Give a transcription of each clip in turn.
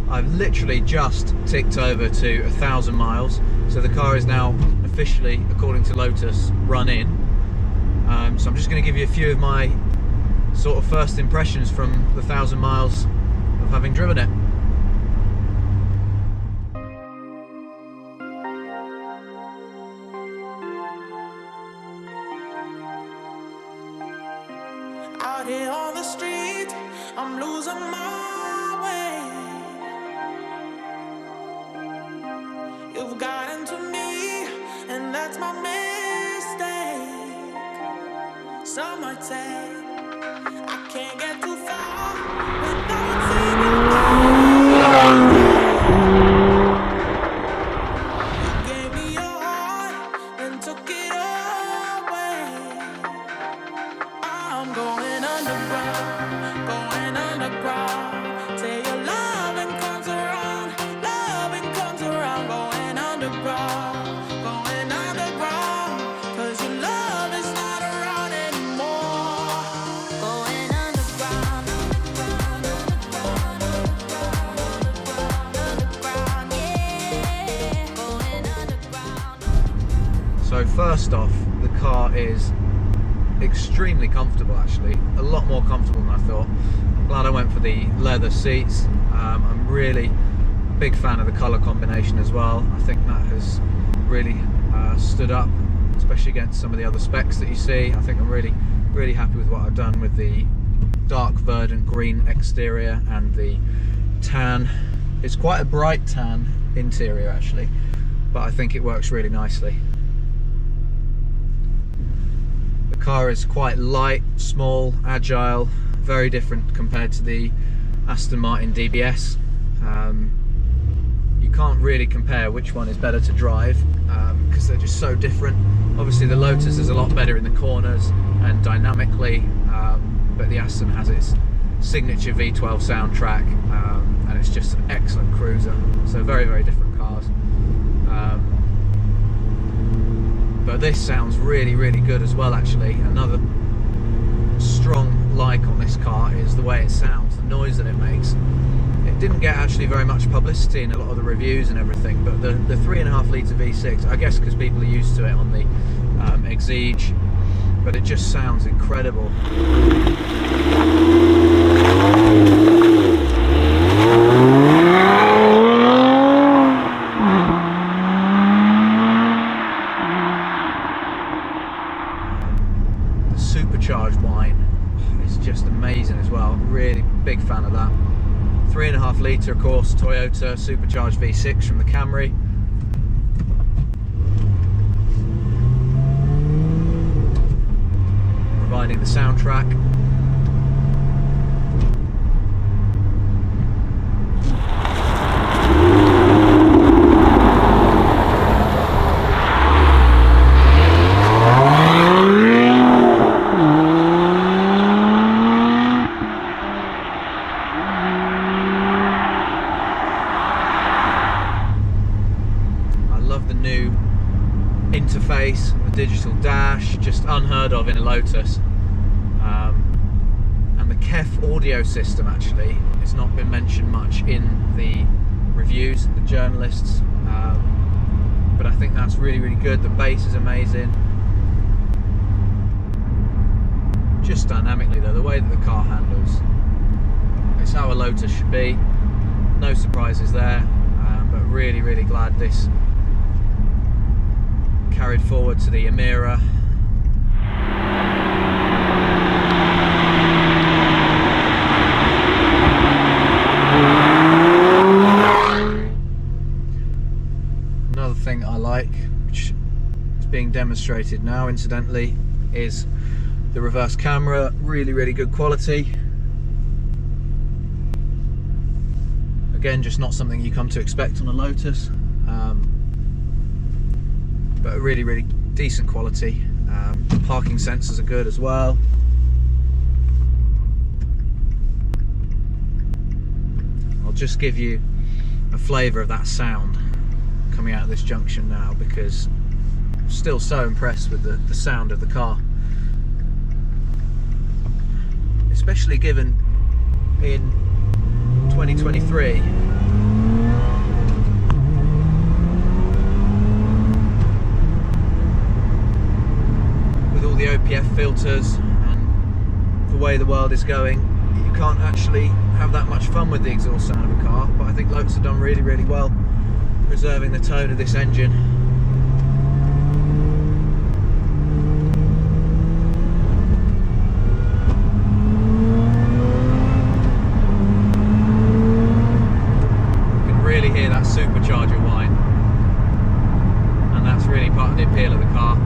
I've literally just ticked over to 1,000 miles, so the car is now officially, according to Lotus, run in. So I'm just going to give you a few of my sort of first impressions from the 1,000 miles of having driven it. Out here on the street, I'm losing my way. You've gotten to me, and that's my mistake. Some might say I can't get too far without seeing you go. You gave me your heart and took it away. I'm going underground. Say your loving comes around, going underground, 'cause your love is not around anymore. Going underground, yeah, going underground. So first off, the car is extremely comfortable, actually, a lot more comfortable than I thought. I'm glad I went for the leather seats. I'm really a big fan of the colour combination as well. I think that has really stood up, especially against some of the other specs that you see. I think I'm really happy with what I've done with the dark verdant green exterior and the tan. It's quite a bright tan interior actually, but I think it works really nicely. The car is quite light, small, agile, very different compared to the Aston Martin DBS. You can't really compare which one is better to drive because they're just so different. Obviously the Lotus is a lot better in the corners and dynamically, but the Aston has its signature V12 soundtrack, and it's just an excellent cruiser. So very different cars. But this sounds really good as well, actually. Another strong like on this car is the way it sounds, the noise that it makes. It didn't get actually very much publicity in a lot of the reviews and everything, but the 3.5 litre V6, I guess because people are used to it on the Exige, but it just sounds incredible. Supercharged whine is just amazing as well. Really big fan of that. 3.5 litre, of course, Toyota supercharged V6 from the Camry. Providing the soundtrack. Interface, the digital dash, just unheard of in a Lotus. And the KEF audio system, actually, it's not been mentioned much in the reviews, the journalists, but I think that's really good. The bass is amazing. Just dynamically though, the way that the car handles, it's how a Lotus should be. No surprises there, but really glad this carried forward to the Emira. Another thing I like, which is being demonstrated now incidentally, is the reverse camera. Really good quality. Again, just not something you come to expect on a Lotus. But really decent quality. The parking sensors are good as well. I'll just give you a flavour of that sound coming out of this junction now, because I'm still so impressed with the sound of the car, especially given in 2023 filters and the way the world is going, you can't actually have that much fun with the exhaust sound of a car. But I think Lotus have done really, really well preserving the tone of this engine. You can really hear that supercharger whine, and that's really part of the appeal of the car.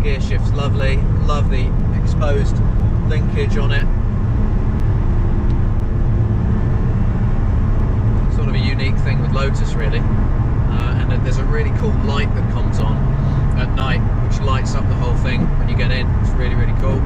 Gear shift's lovely, love the exposed linkage on it. Sort of a unique thing with Lotus really. And then there's a really cool light that comes on at night which lights up the whole thing when you get in. It's really, really cool.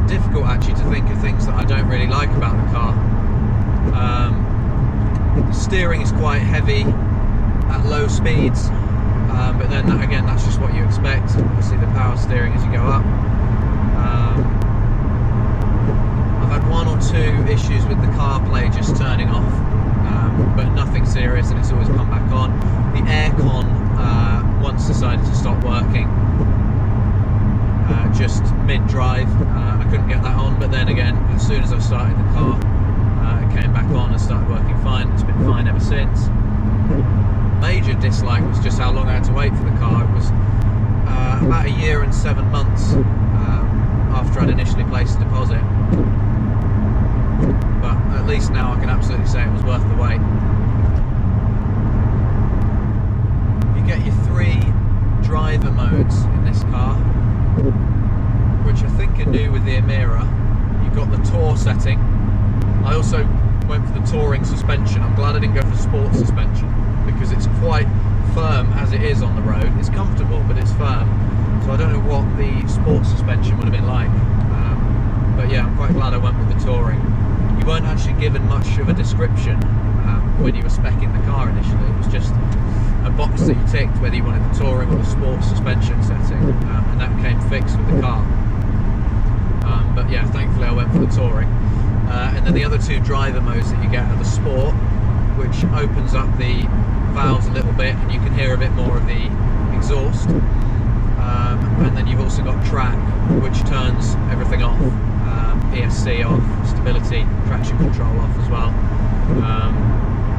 Difficult actually to think of things that I don't really like about the car. The steering is quite heavy at low speeds, but then again that's just what you expect. Obviously the power steering as you go up. I've had one or two issues with the CarPlay just turning off, but nothing serious, and it's always come back on. The aircon once decided to stop working just mid-drive. I couldn't get that on, but then again, as soon as I started the car, it came back on and started working fine. It's been fine ever since. Major dislike was just how long I had to wait for the car. It was about 1 year and 7 months after I'd initially placed the deposit. But at least now I can absolutely say it was worth the wait. You get your 3 driver modes in this car, which I think are new with the Emira. You've got the Tour setting. I also went for the touring suspension. I'm glad I didn't go for sport suspension because it's quite firm as it is on the road. It's comfortable, but it's firm. So I don't know what the sport suspension would have been like. But yeah, I'm quite glad I went with the touring. You weren't actually given much of a description when you were speccing the car initially. It was just a box that you ticked whether you wanted the touring or the sport suspension setting, and that came fixed with the car. But yeah, thankfully I went for the touring. And then the other 2 driver modes that you get are the sport, which opens up the valves a little bit and you can hear a bit more of the exhaust. And then you've also got track, which turns everything off. ESC off, stability, traction control off as well.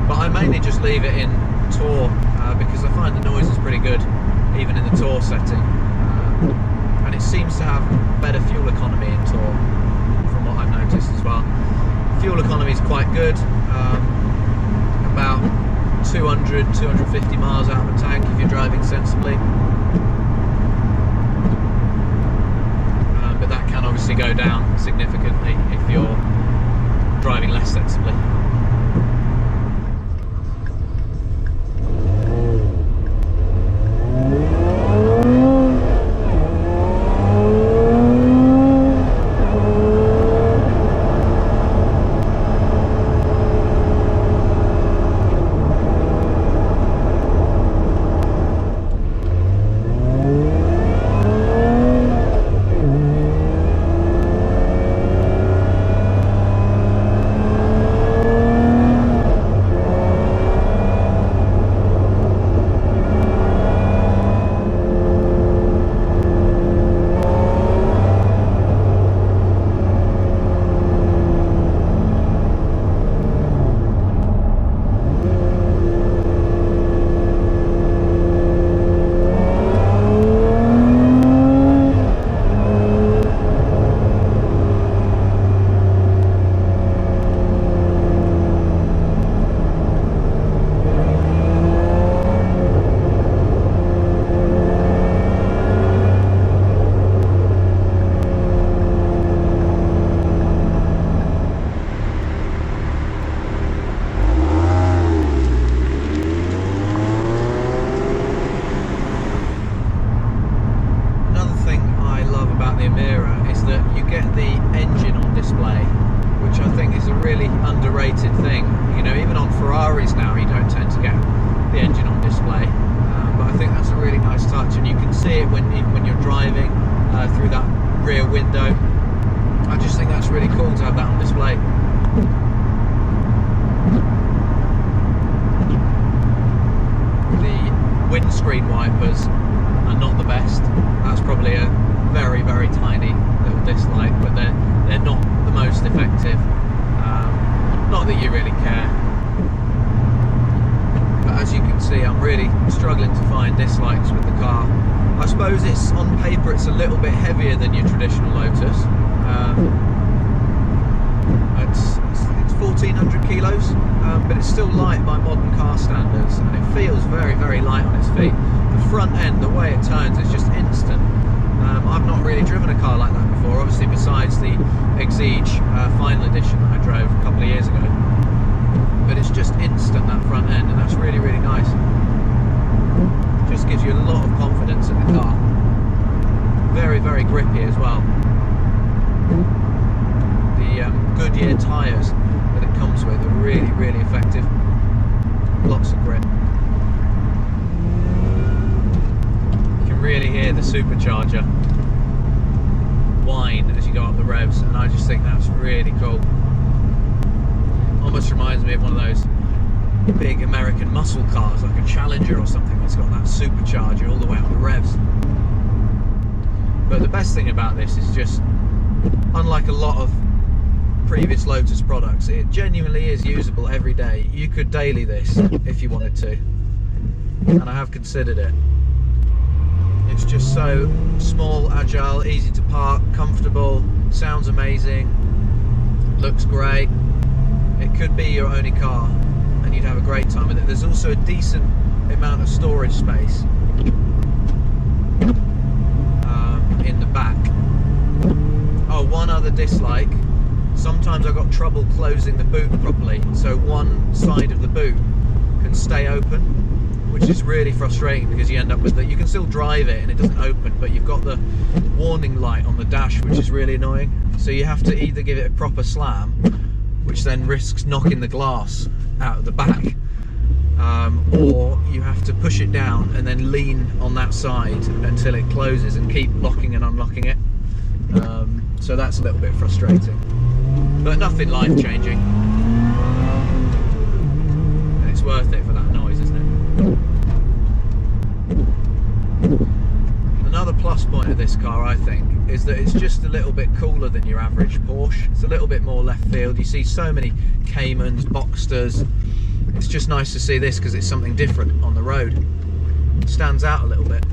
But I mainly just leave it in Tour because I find the noise is pretty good even in the Tour setting, and it seems to have better fuel economy in Tour from what I've noticed as well. Fuel economy is quite good, about 200-250 miles out of the tank if you're driving sensibly, but that can obviously go down significantly if you're driving less sensibly. get the engine on display, which I think is a really underrated thing. You know, even on Ferraris now you don't tend to get the engine on display, but I think that's a really nice touch, and you can see it when you're driving through that rear window. I just think that's really cool to have that on display. The windscreen wipers are not the best. That's probably a very, very tiny little dislike, but they're not the most effective. Not that you really care. But as you can see, I'm really struggling to find dislikes with the car. I suppose it's on paper it's a little bit heavier than your traditional Lotus. It's 1400 kilos, but it's still light by modern car standards, and it feels very, very light on its feet. The front end, the way it turns, is just instant. I've not really driven a car like that before, obviously besides the Exige final edition that I drove a couple of years ago. But it's just instant, that front end, and that's really, really nice. Just gives you a lot of confidence in the car. Very, very grippy as well. The Goodyear tyres that it comes with are really, really effective. Lots of grip. You can really hear the supercharger whine as you go up the revs, and I just think that's really cool. Almost reminds me of one of those big American muscle cars, like a Challenger or something, that's got that supercharger all the way up the revs. But the best thing about this is just, unlike a lot of previous Lotus products, it genuinely is usable every day. You could daily this if you wanted to, and I have considered it. It's just so small, agile, easy to park, comfortable, sounds amazing, looks great. It could be your only car and you'd have a great time with it. There's also a decent amount of storage space in the back. Oh, one other dislike. Sometimes I've got trouble closing the boot properly, so one side of the boot can stay open, which is really frustrating because you end up with you can still drive it and it doesn't open, but you've got the warning light on the dash, which is really annoying. So you have to either give it a proper slam, which then risks knocking the glass out of the back, or you have to push it down and then lean on that side until it closes and keep locking and unlocking it. So that's a little bit frustrating, but nothing life-changing, and it's worth it for that noise, isn't it? Another plus point of this car, I think, is that it's just a little bit cooler than your average Porsche. It's a little bit more left field. You see so many Caymans, Boxsters. It's just nice to see this because it's something different on the road. It stands out a little bit.